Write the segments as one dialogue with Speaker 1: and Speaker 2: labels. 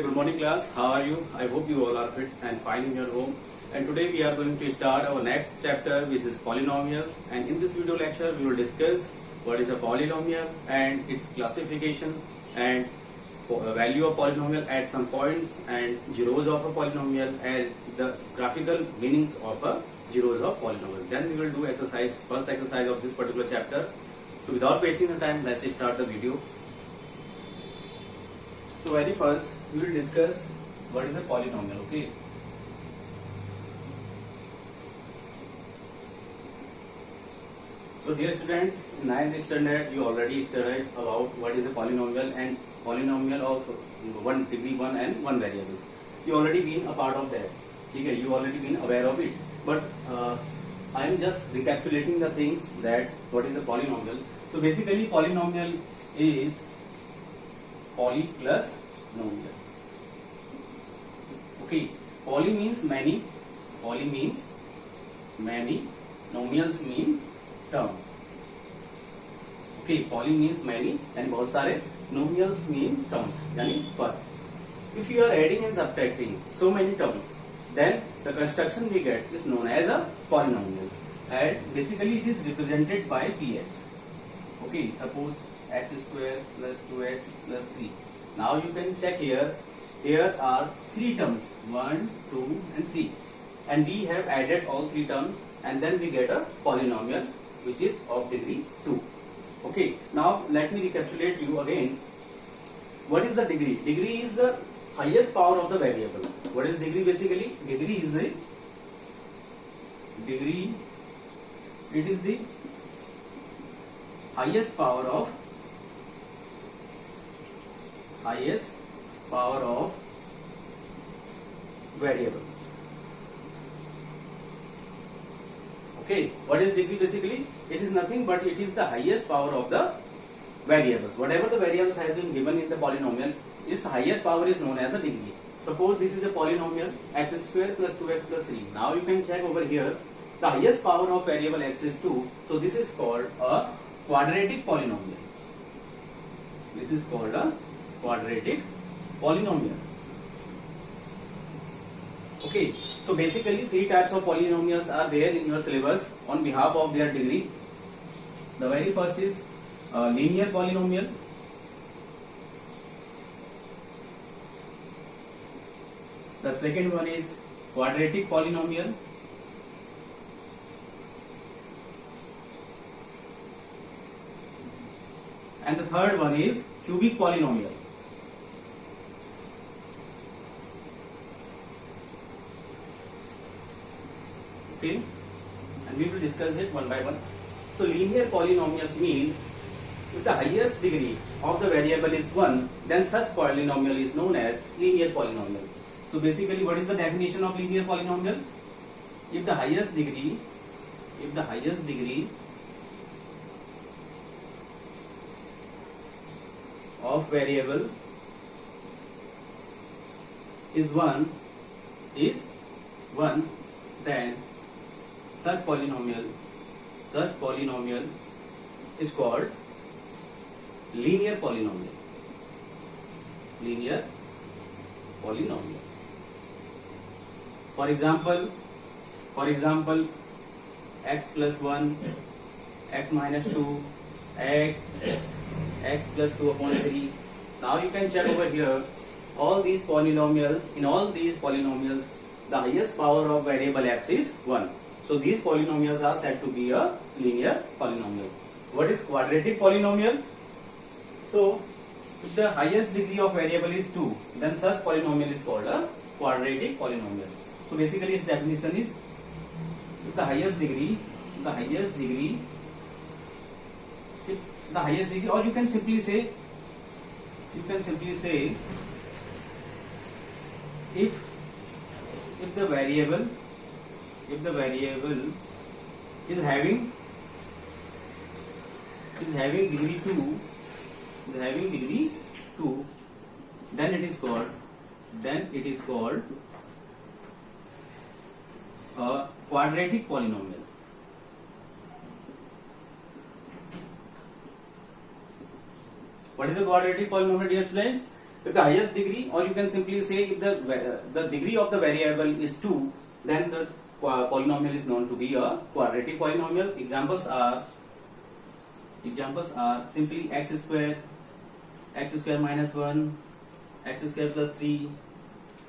Speaker 1: good morning class. How are you? I hope you all are fit and fine in your home. And today we are going to start our next chapter, which is polynomials. And in this video lecture, we will discuss what is a polynomial and its classification and value of polynomial at some points and zeros of a polynomial and the graphical meanings of a zeros of polynomial. Then we will do first exercise of this particular chapter. So without wasting the time, let's start the video. So very first, we will discuss what is a polynomial. Okay. So dear student, in 9th standard you already studied about what is a polynomial and polynomial of 1 degree 1 and 1 variable. You already been a part of that. Okay, you already been aware of it. But I am just recapitulating the things that what is a polynomial. So basically polynomial is poly plus nomial. Okay, poly means many, nomials mean term. Okay, poly means many and बहुत सारे nomials mean terms यानी पर. If you are adding and subtracting so many terms, then the construction we get is known as a polynomial, and basically it is represented by px. Okay, suppose x square plus 2x plus 3. Now you can check here. Here are 3 terms, 1, 2 and 3. And we have added all 3 terms and then we get a polynomial which is of degree 2. Okay, now let me recapitulate you again. What is the degree? Degree is the highest power of the variable. What is degree basically? Degree is the highest power of variable. Okay, what is degree basically? It is nothing but it is the highest power of the variables. Whatever the variables has been given in the polynomial, its highest power is known as a degree. Suppose this is a polynomial x square plus 2x plus 3. Now you can check over here. The highest power of variable x is 2. So this is called a quadratic polynomial. This is called a quadratic polynomial. Okay, so basically 3 types of polynomials are there in your syllabus on behalf of their degree. The very first is linear polynomial. The second one is quadratic polynomial. And the third one is cubic polynomial. Okay, and we will discuss it one by one. So linear polynomials mean if the highest degree of the variable is 1, then such polynomial is known as linear polynomial. So basically what is the definition of linear polynomial? If the highest degree of variable is 1, then such polynomial is called linear polynomial. For example, x plus 1, x minus 2, x plus 2 upon 3. Now you can check over here. All these polynomials, in all these polynomials, the highest power of variable x is 1. So these polynomials are said to be a linear polynomial. What is quadratic polynomial? So if the highest degree of variable is 2, then such polynomial is called a quadratic polynomial. So basically its definition is if the highest degree, or you can simply say if the variable is having degree 2, then it is called a quadratic polynomial. What is a quadratic polynomial, dear students? If the highest degree, or you can simply say if the degree of the variable is 2, then the polynomial is known to be a quadratic polynomial. Examples are simply x square minus 1, x square plus 3,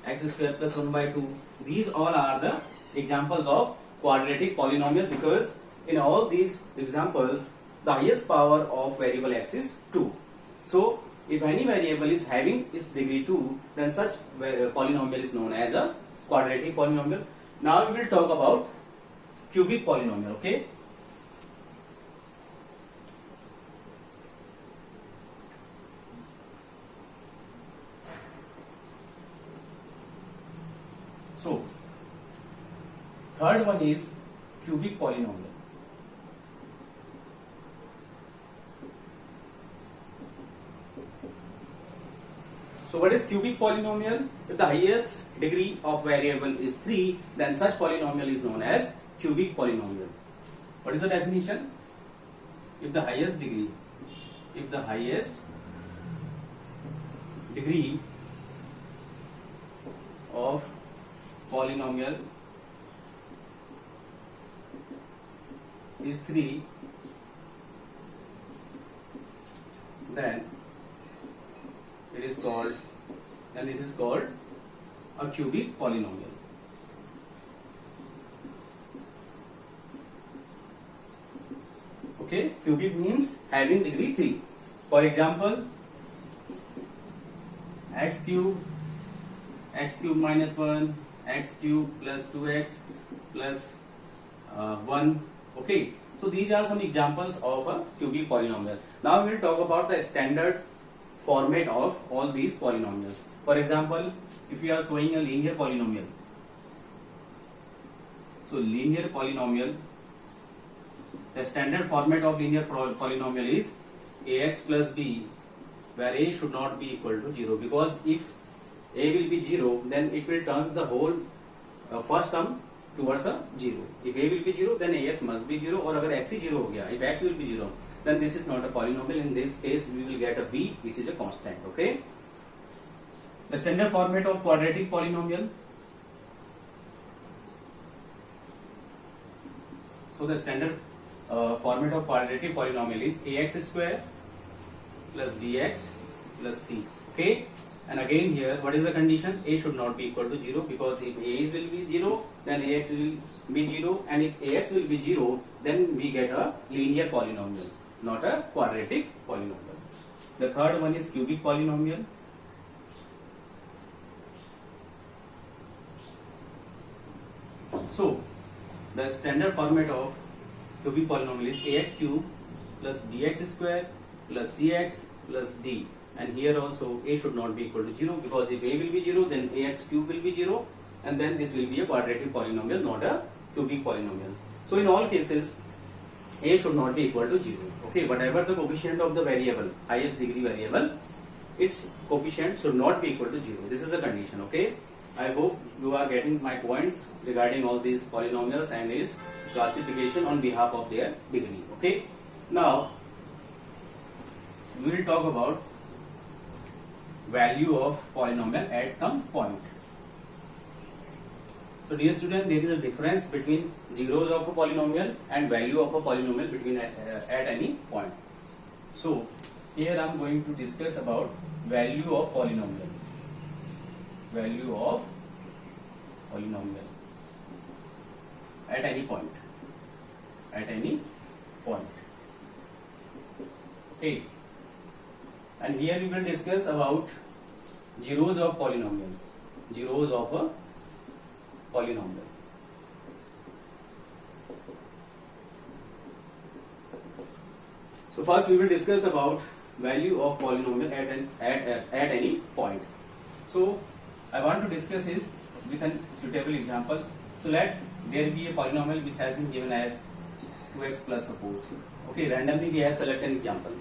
Speaker 1: x square plus 1 by 2. These all are the examples of quadratic polynomial, because in all these examples the highest power of variable x is 2. So if any variable is having its degree 2, then such polynomial is known as a quadratic polynomial. Now we will talk about cubic polynomial. Okay. So third one is cubic polynomial. So what is cubic polynomial? If the highest degree of variable is 3, then such polynomial is known as cubic polynomial. What is the definition? If the highest degree of polynomial is 3, then it is called a cubic polynomial. Okay, cubic means having degree 3. For example, x cube minus 1, x cube plus 2x plus 1. Okay, so these are some examples of a cubic polynomial. Now we will talk about the standard format of all these polynomials. For example, if we are showing a linear polynomial, so linear polynomial, the standard format of linear polynomial is ax plus b, where a should not be equal to 0, because if a will be 0, then it will turn the whole first term towards a 0. If a will be 0, then ax must be 0, or agar x is 0 ho gaya, if x will be 0, then this is not a polynomial. In this case we will get a b, which is a constant. Okay. The standard format of quadratic polynomial. So the standard format of quadratic polynomial is ax square plus bx plus c. Okay. And again here, what is the condition? A should not be equal to 0, because if a will be 0, then ax will be 0, and if ax will be 0, then we get a linear polynomial, not a quadratic polynomial. The third one is cubic polynomial. So the standard format of cubic polynomial is ax cube plus bx square plus cx plus d. And here also a should not be equal to 0, because if a will be 0, then ax cube will be 0, and then this will be a quadratic polynomial, not a cubic polynomial. So in all cases a should not be equal to 0. Okay, whatever the coefficient of the variable, highest degree variable, its coefficient should not be equal to 0. This is the condition. Okay, I hope you are getting my points regarding all these polynomials and its classification on behalf of their degree. Okay, now we will talk about value of polynomial at some point. So dear student, there is a difference between zeros of a polynomial and value of a polynomial between at any point. So here I am going to discuss about value of polynomial. Value of polynomial at any point. At any point. Okay. And here we will discuss about zeros of polynomial. Zeros of a polynomial. So first we will discuss about value of polynomial at any point. So I want to discuss it with a suitable example. So let there be a polynomial which has been given as 2x plus suppose. Okay, randomly we have selected an example.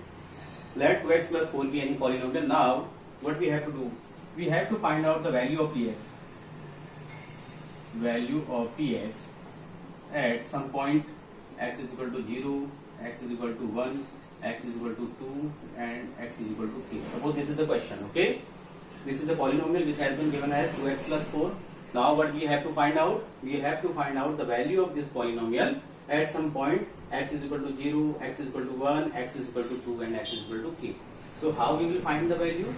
Speaker 1: Let 2x plus 4 be any polynomial. Now what we have to do? We have to find out the value of px. Value of px at some point x is equal to 0, x is equal to 1, x is equal to 2, and x is equal to 3. Suppose this is the question. Okay, this is a polynomial which has been given as 2x plus 4. Now what we have to find out? We have to find out the value of this polynomial at some point x is equal to 0, x is equal to 1, x is equal to 2 and x is equal to 3. So how we will find the value?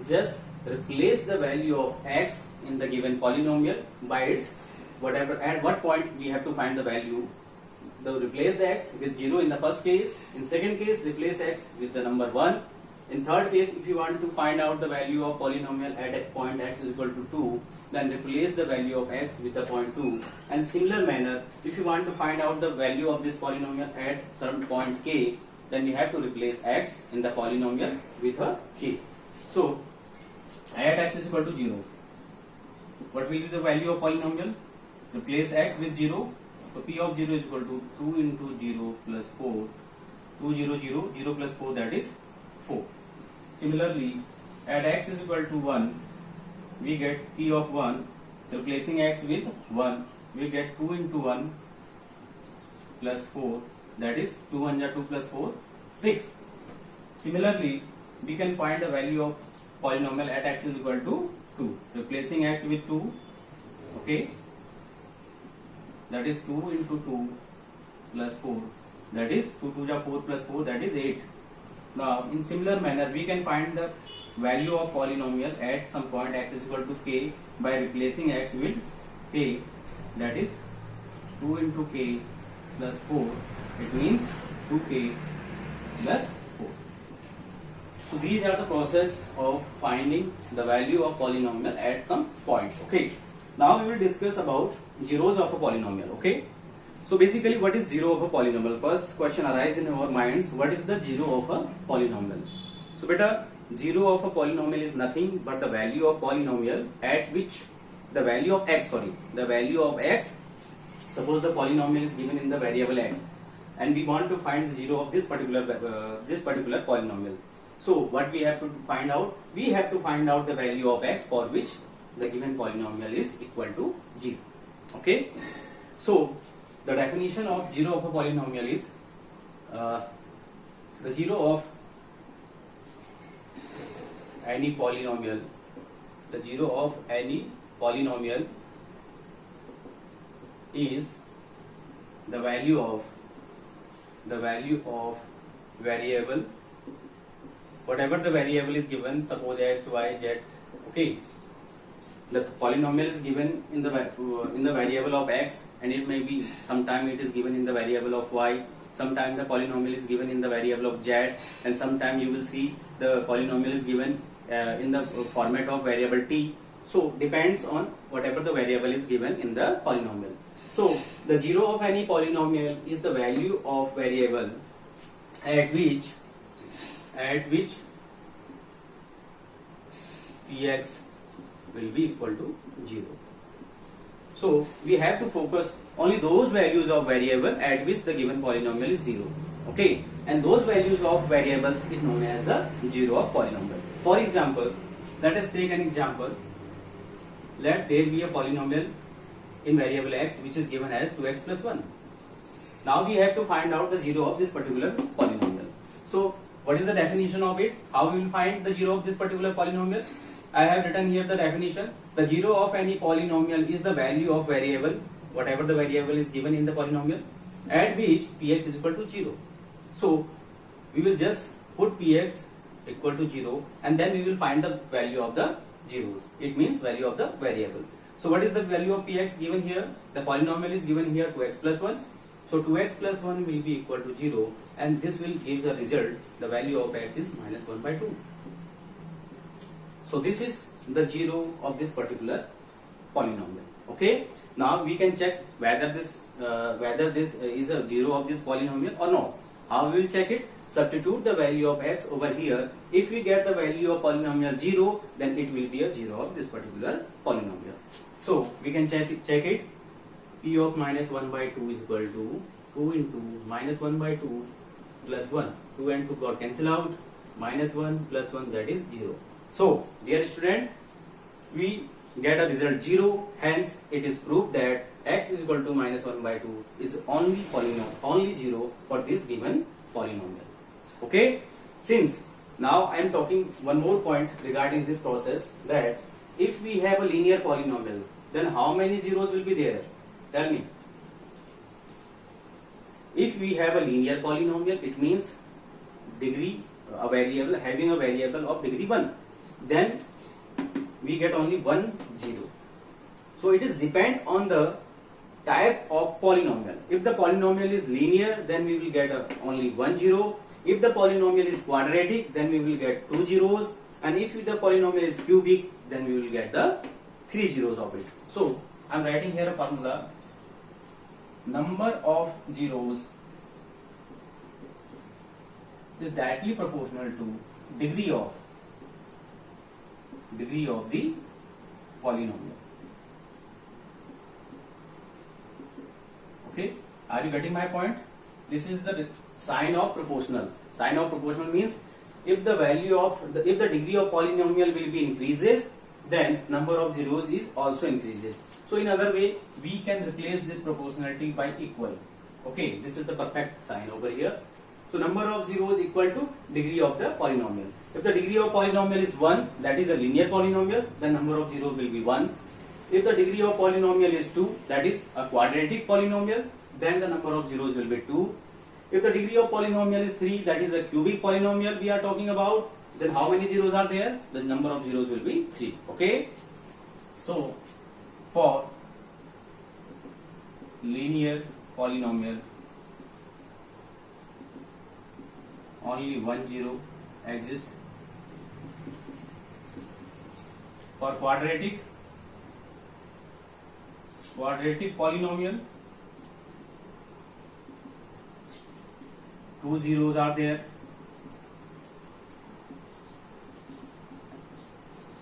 Speaker 1: Just replace the value of x in the given polynomial by its whatever, at what point we have to find the value. Replace the x with 0 in the first case. In second case, replace x with the number 1. In third case, if you want to find out the value of polynomial at a point x is equal to 2, then replace the value of x with the point 2. And similar manner, if you want to find out the value of this polynomial at certain point k, then you have to replace x in the polynomial with a k. So, at x is equal to 0, what will be the value of polynomial? Replace x with 0. So p of 0 is equal to 2 into 0 plus 4. 2 0 0 0 plus 4, that is 4. Similarly, at x is equal to 1, we get p of 1. Replacing x with 1, we get 2 into 1 plus 4, that is 2 1 2 plus 4, 6. Similarly, we can find the value of polynomial at x is equal to 2. Replacing x with 2, okay, that is 2 into 2 plus 4, that is 2 2 4 plus 4, that is 8. Now in similar manner we can find the value of polynomial at some point x is equal to k by replacing x with k, that is 2 into k plus 4, it means 2k plus 4. So these are the process of finding the value of polynomial at some point. Okay. Now we will discuss about zeros of a polynomial. Okay. So basically, what is zero of a polynomial? First question arises in our minds: what is the zero of a polynomial? So beta, zero of a polynomial is nothing but the value of polynomial at which the value of x. The value of x. Suppose the polynomial is given in the variable x, and we want to find the zero of this particular polynomial. So what we have to find out? We have to find out the value of x for which the given polynomial is equal to 0. Okay. So the definition of zero of a polynomial is the zero of any polynomial. The zero of any polynomial is the value of variable, whatever the variable is given, suppose x, y, z. Okay, the polynomial is given in the variable of x, and it may be sometime it is given in the variable of y, sometime the polynomial is given in the variable of z, and sometime you will see the polynomial is given in the format of variable t. So depends on whatever the variable is given in the polynomial. So the zero of any polynomial is the value of variable at which px will be equal to 0. So we have to focus only those values of variable at which the given polynomial is 0. Okay, and those values of variables is known as the zero of polynomial. For example, let us take an example. Let there be a polynomial in variable x which is given as 2x plus 1. Now we have to find out the zero of this particular polynomial. So what is the definition of it? How we will find the zero of this particular polynomial? I have written here the definition. The zero of any polynomial is the value of variable, whatever the variable is given in the polynomial, at which px is equal to 0. So we will just put px equal to 0, and then we will find the value of the zeros. It means value of the variable. So what is the value of px given here? The polynomial is given here 2x plus 1. So 2x plus 1 will be equal to 0, and this will give the result. The value of x is minus 1 by 2. So this is the zero of this particular polynomial. Okay. Now we can check whether this is a zero of this polynomial or not. How we will check it? Substitute the value of x over here. If we get the value of polynomial 0, then it will be a zero of this particular polynomial. So we can check it. P of minus 1 by 2 is equal to 2 into minus 1 by 2 plus 1. 2 and 2 got cancel out. Minus 1 plus 1, that is 0. So dear student, we get a result 0. Hence it is proved that x is equal to minus 1 by 2 is only 0 for this given polynomial. Okay. Since Now I am talking one more point regarding this process, that if we have a linear polynomial, then how many zeros will be there? Tell me. If we have a linear polynomial, it means degree, a variable having a variable of degree 1, then we get only 1 0. So it is depend on the type of polynomial. If the polynomial is linear, then we will get only 1 0. If the polynomial is quadratic, then we will get 2 zeros, and if the polynomial is cubic, then we will get the 3 zeros of it. So I am writing here a formula: number of zeros is directly proportional to degree of the polynomial. Okay, are you getting my point? This is the sign of proportional. Sign of proportional means if the value of if the degree of polynomial will be increases, then number of zeros is also increases. So in other way, we can replace this proportionality by equal. Okay, this is the perfect sign over here. So number of zeros equal to degree of the polynomial. If the degree of polynomial is 1, that is a linear polynomial, then number of zeros will be 1. If the degree of polynomial is 2, that is a quadratic polynomial, then the number of zeros will be 2. If the degree of polynomial is 3, that is a cubic polynomial we are talking about, then how many zeros are there? The number of zeros will be 3. Okay. So for linear polynomial, only 1 0 exists. For quadratic polynomial, 2 zeros are there.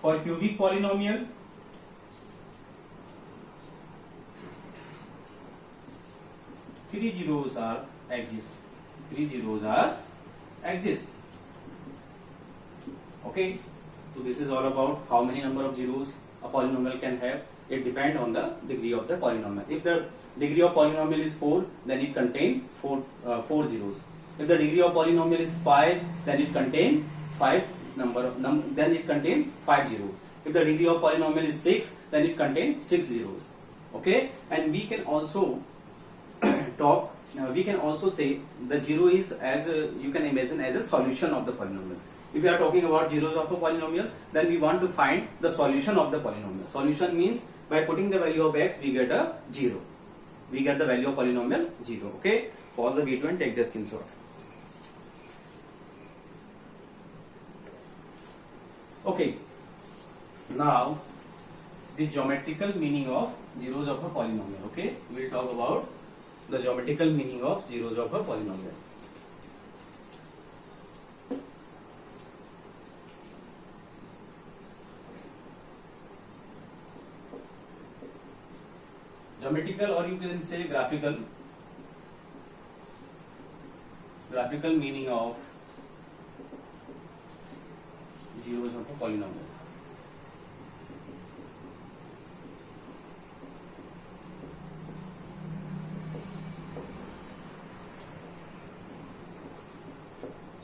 Speaker 1: For cubic polynomial, 3 zeros are exist. 3 zeros are exist. Okay, so this is all about how many number of zeros a polynomial can have. It depends on the degree of the polynomial. If the degree of polynomial is 4, then it contains 4 zeros. If the degree of polynomial is 5, then it contains 5 then it contains 5 zeros. If the degree of polynomial is 6, then it contains 6 zeros. Okay, and we can also we can also say the zero is as you can imagine as a solution of the polynomial. If we are talking about zeros of a polynomial, then we want to find the solution of the polynomial. Solution means by putting the value of x, we get a 0. We get the value of polynomial 0. Okay, pause the video and take the screenshot. Okay, now the geometrical meaning of zeros of a polynomial. Okay, we will talk about the geometrical meaning of zeros of a polynomial. Geometrical, or you can say graphical meaning of zeros of a polynomial.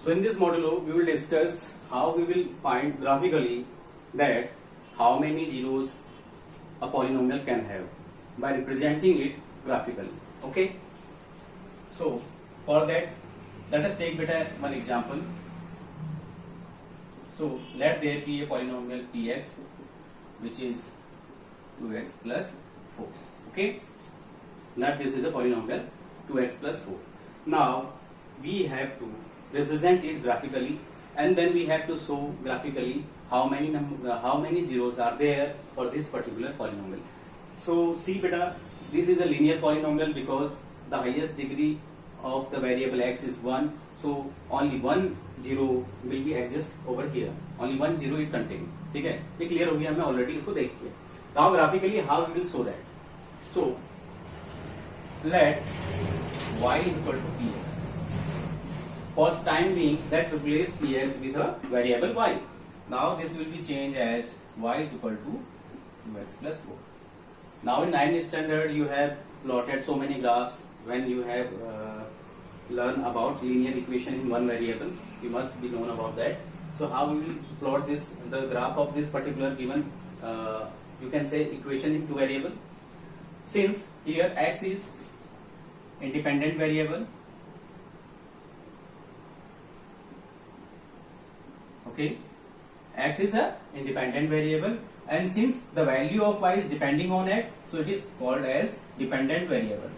Speaker 1: So in this modulo, we will discuss how we will find graphically that how many zeros a polynomial can have by representing it graphically. Okay. So for that, let us take one example. So let there be a polynomial px, which is 2x plus 4. Okay. That this is a polynomial 2x plus 4. Now we have to represent it graphically, and then we have to show graphically how many zeros are there for this particular polynomial. So see beta, this is a linear polynomial because the highest degree of the variable x is 1. So only 1 0 will be exist over here. Only 1 0 it contain. ठीक है, ये clear हो गया, हमने already इसको देख लिया. Now graphically how we will show that? So let y is equal to px. For time being, that replace px with a variable y. Now this will be changed as y is equal to 2x plus 4. Now in 9th standard you have plotted so many graphs. When you have learned about linear equation in one variable, you must be known about that. So how we will plot this, the graph of this particular given, you can say equation in two variable. Since here x is independent variable, okay, x is a independent variable, and since the value of y is depending on x, so it is called as dependent variable.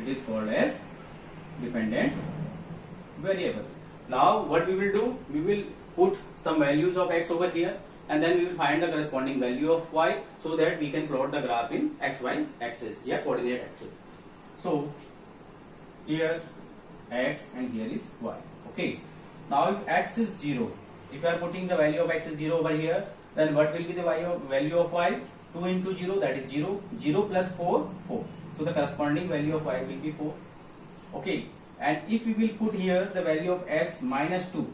Speaker 1: It is called as dependent variable. Now what we will do, we will put some values of x over here, and then we will find the corresponding value of y, so that we can plot the graph in xy axis, yeah, coordinate axis. So here x and here is y. Okay. Now if x is 0, if you are putting the value of x is 0 over here, then what will be the value of y? 2 into 0, that is 0. 0 plus 4, 4. So the corresponding value of y will be 4. Okay. And if we will put here the value of x minus 2,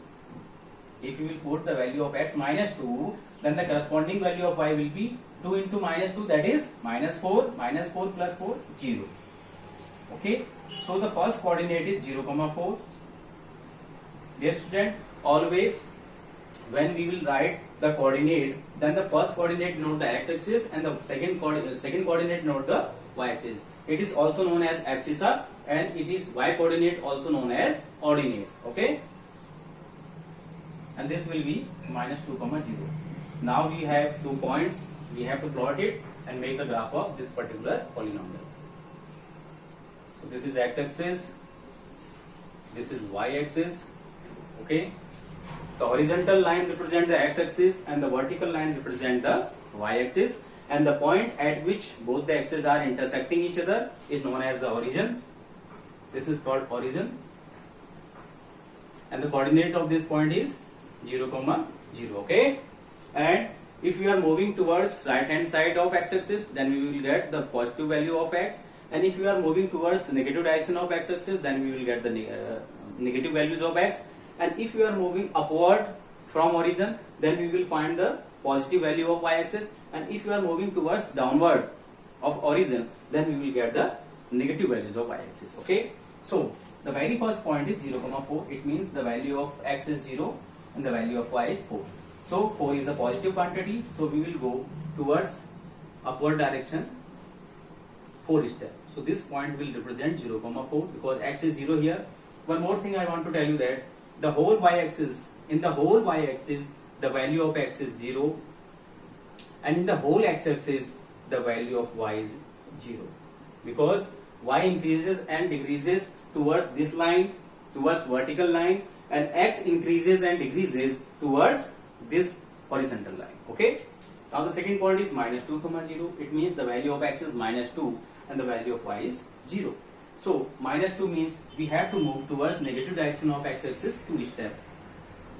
Speaker 1: if we will put the value of x minus 2, then the corresponding value of y will be 2 into minus 2, that is minus 4. Minus 4 plus 4, 0. Okay. So the first coordinate is 0, 4. Dear student, always when we will write the coordinate, then the first coordinate denote the x-axis and the second coordinate denote the y-axis. It is also known as abscissa, and it is y coordinate also known as ordinates. Okay, and this will be minus 2, 0. Now we have 2 points. We have to plot it and make the graph of this particular polynomial. So this is x-axis, this is y-axis. Okay, the horizontal line represents the x-axis and the vertical line represents the y-axis, and the point at which both the axes are intersecting each other is known as the origin. This is called origin, and the coordinate of this point is 0, 0. Okay, and if we are moving towards right hand side of x-axis, then we will get the positive value of x, and if we are moving towards the negative direction of x-axis, then we will get the negative values of x. And if we are moving upward from origin, then we will find the positive value of y-axis, and if you are moving towards downward of origin, then we will get the negative values of y-axis. Okay, so the very first point is 0, 4. It means the value of x is 0 and the value of y is 4. So 4 is a positive quantity, so we will go towards upward direction 4 steps. So this point will represent 0, 4 because x is 0 here. One more thing I want to tell you, that the whole y-axis, in the whole y-axis, the value of x is 0, and in the whole x-axis, the value of y is 0, because y increases and decreases towards this line, towards vertical line, and x increases and decreases towards this horizontal line. Okay. Now the second point is minus 2, 0. It means the value of x is minus 2 and the value of y is 0. So minus 2 means we have to move towards negative direction of x-axis 2 steps.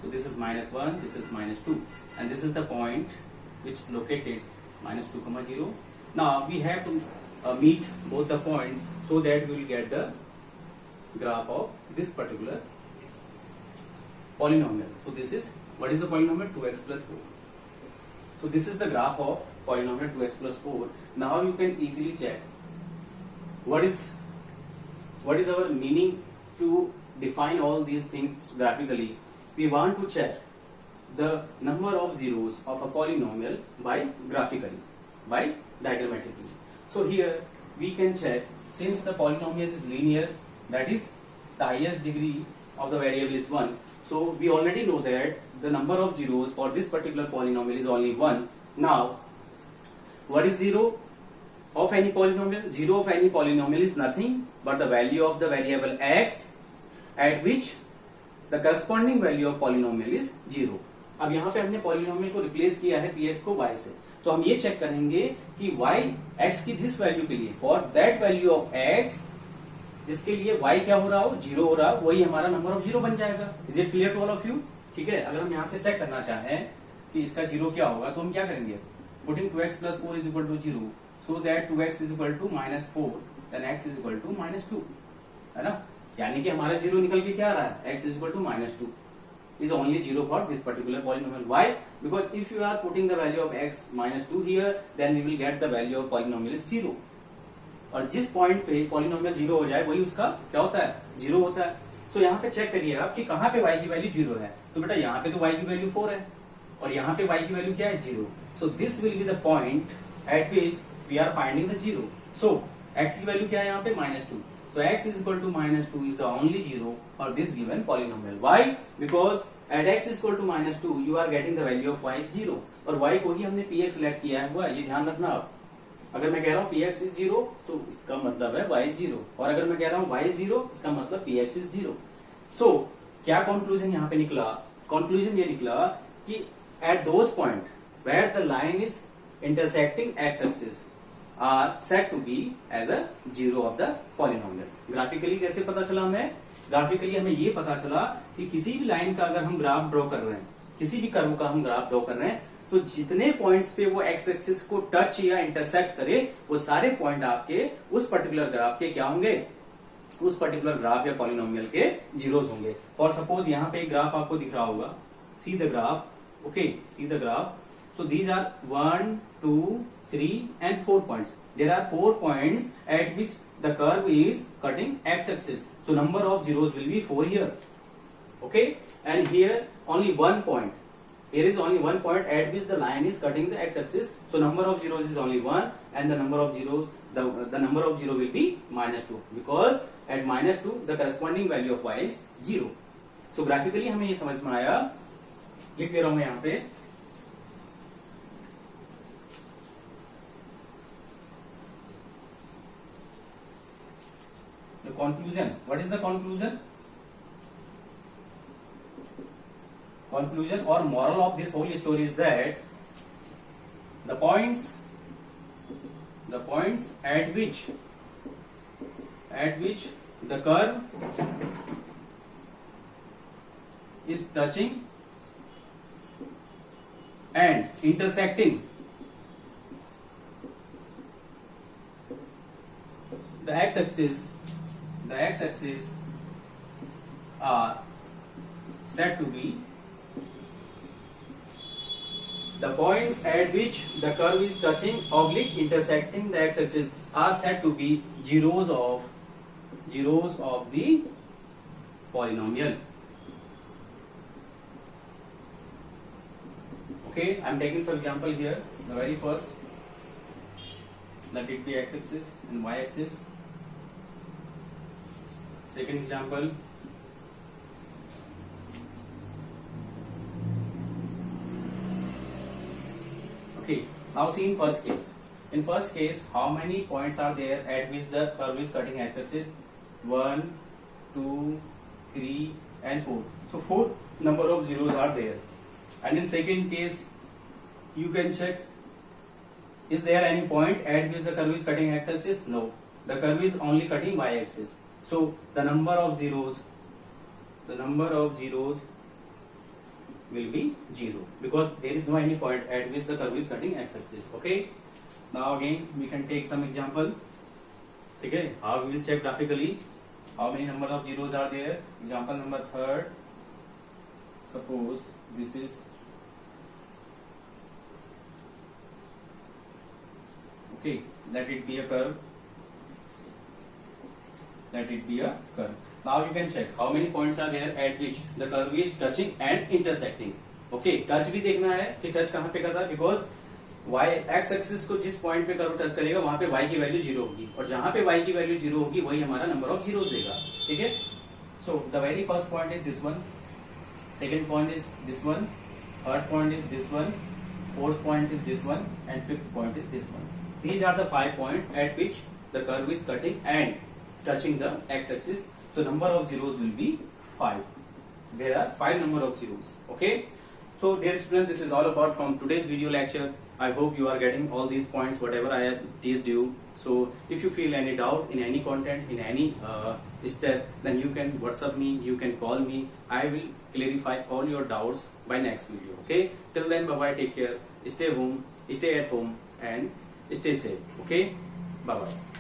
Speaker 1: So this is minus 1, this is minus 2, and this is the point which located minus 2, 0. Now we have to meet both the points so that we will get the graph of this particular polynomial. So this is, what is the polynomial? 2x plus 4. So this is the graph of polynomial 2x plus 4. Now you can easily check what is our meaning to define all these things graphically. We want to check the number of zeros of a polynomial by graphically, by diagrammatically. So here we can check, since the polynomial is linear, that is the highest degree of the variable is 1. So we already know that the number of zeros for this particular polynomial is only 1. Now what is 0 of any polynomial? 0 of any polynomial is nothing but the value of the variable x at which the corresponding value of polynomial is 0. अब यहाँ पे हमने polynomial को replace किया है px को y से, तो हम ये चेक करेंगे कि y x की जिस वैल्यू के लिए, for that value of x, जिसके लिए y क्या हो रहा हो, 0 हो रहा हो, वही हमारा नंबर ऑफ 0 बन जाएगा. Is it clear to all of you? ठीक है. अगर हम यहाँ से चेक करना चाहें कि इसका 0 क्या होगा, तो हम क्या करेंगे, putting 2x plus 4 is equal to 0, so that 2x is equal to minus 4, then x is equal to minus 2, है ना. यानी कि हमारा 0 निकल के क्या आ रहा है, x is equal to minus 2 is only 0 for this particular polynomial. Why? Because if you are putting the value of x minus 2 here, then we will get the value of polynomial is 0. और जिस point पे polynomial 0 हो जाए वही उसका क्या होता है, 0 होता है. सो यहाँ पे चेक करिए आप कि कहाँ पे y की वैल्यू 0 है। तो बेटा यहाँ पे तो y की वैल्यू 4 है और यहाँ पे y की वैल्यू क्या है 0। So this will be the point at which we are finding the 0। So x की वैल्यू क्या है यहाँ पे -2। So x is equal to -2 is the only zero for this given polynomial. Why? Because at x is equal to -2 you are getting the value of y is 0 और y को ही हमने px select किया है हुआ, ये ध्यान रखना आप। अगर मैं कह रहा हूँ px is 0 तो इसका मतलब है y is 0 और अगर मैं कह रहा हूँ y is 0 इसका मतलब px is 0। So क्या कंक्लूजन यहाँ पे निकला? कंक्लूजन ये निकला कि at those point where the line is intersecting x axis are said to be as a zero of the polynomial। Graphically कैसे पता चला हमें? ग्राफिकली हमें ये पता चला कि किसी भी लाइन का अगर हम ग्राफ ड्रॉ कर रहे हैं, किसी भी कर्व का हम ग्राफ ड्रॉ कर रहे हैं, तो जितने पॉइंट्स पे वो एक्स एक्सिस को टच या इंटरसेक्ट करे वो सारे पॉइंट आपके उस पर्टिकुलर ग्राफ के क्या होंगे? उस पर्टिकुलर ग्राफ या पॉलिनोमियल के जीरोस होंगे। फॉर सपोज यहाँ पे एक ग्राफ आपको दिख रहा होगा, see the graph, okay, see the graph. So these are 1, 2, 3 and 4 points. There are 4 points at which the curve is cutting x-axis. So number of zeros will be 4 here. Okay, and here only 1 point. Here is only 1 point at which the line is cutting the x-axis. So number of zeros is only 1, and the number of zeros, the number of zero will be -2 because at -2 the corresponding value of y is 0. So graphically हमें ये समझ में आया। लिख दे रहा हूं मैं यहाँ पे the conclusion. What is the conclusion? Conclusion or moral of this whole story is that the points at which the curve is touching and intersecting the x-axis are said to be the points at which the curve is touching oblique intersecting the x-axis are said to be zeros of the polynomial. Okay, I am taking some example here. The very first, let it be x-axis and y-axis. Second example, okay, now see in first case. In first case, how many points are there at which the curve is cutting x-axis? 1, 2, 3 and 4. So 4 number of zeros are there. And in second case, you can check, is there any point at which the curve is cutting x-axis? No, the curve is only cutting y-axis. So the number of zeros will be 0 because there is no any point at which the curve is cutting x-axis. Okay. Now again we can take some example. Okay. How we will check graphically how many number of zeros are there. Example number 3rd. Suppose this is okay. Let it be a curve. Let it be a curve. Now you can check how many points are there at which the curve is touching and intersecting. Okay, touch भी देखना है कि touch कहाँ पे करता है because y x axis को जिस पॉइंट पे कर्व टच करेगा वहां पे y की वैल्यू 0 होगी और जहां पे y की वैल्यू 0 होगी वही हमारा नंबर ऑफ जीरोस देगा। ठीक है, so the very first point is this one, second point is this one, third point is this one, fourth point is this one and fifth point is this one. These are the 5 points at which the curve is cutting and touching the x-axis. So number of zeros will be 5. There are 5 number of zeros. Okay. So dear students, this is all about from today's video lecture. I hope you are getting all these points whatever I have teached you. So if you feel any doubt in any content, in any step, then you can WhatsApp me, you can call me. I will clarify all your doubts by next video. Okay. Till then, bye bye. Take care. Stay home. Stay at home and stay safe. Okay. Bye bye.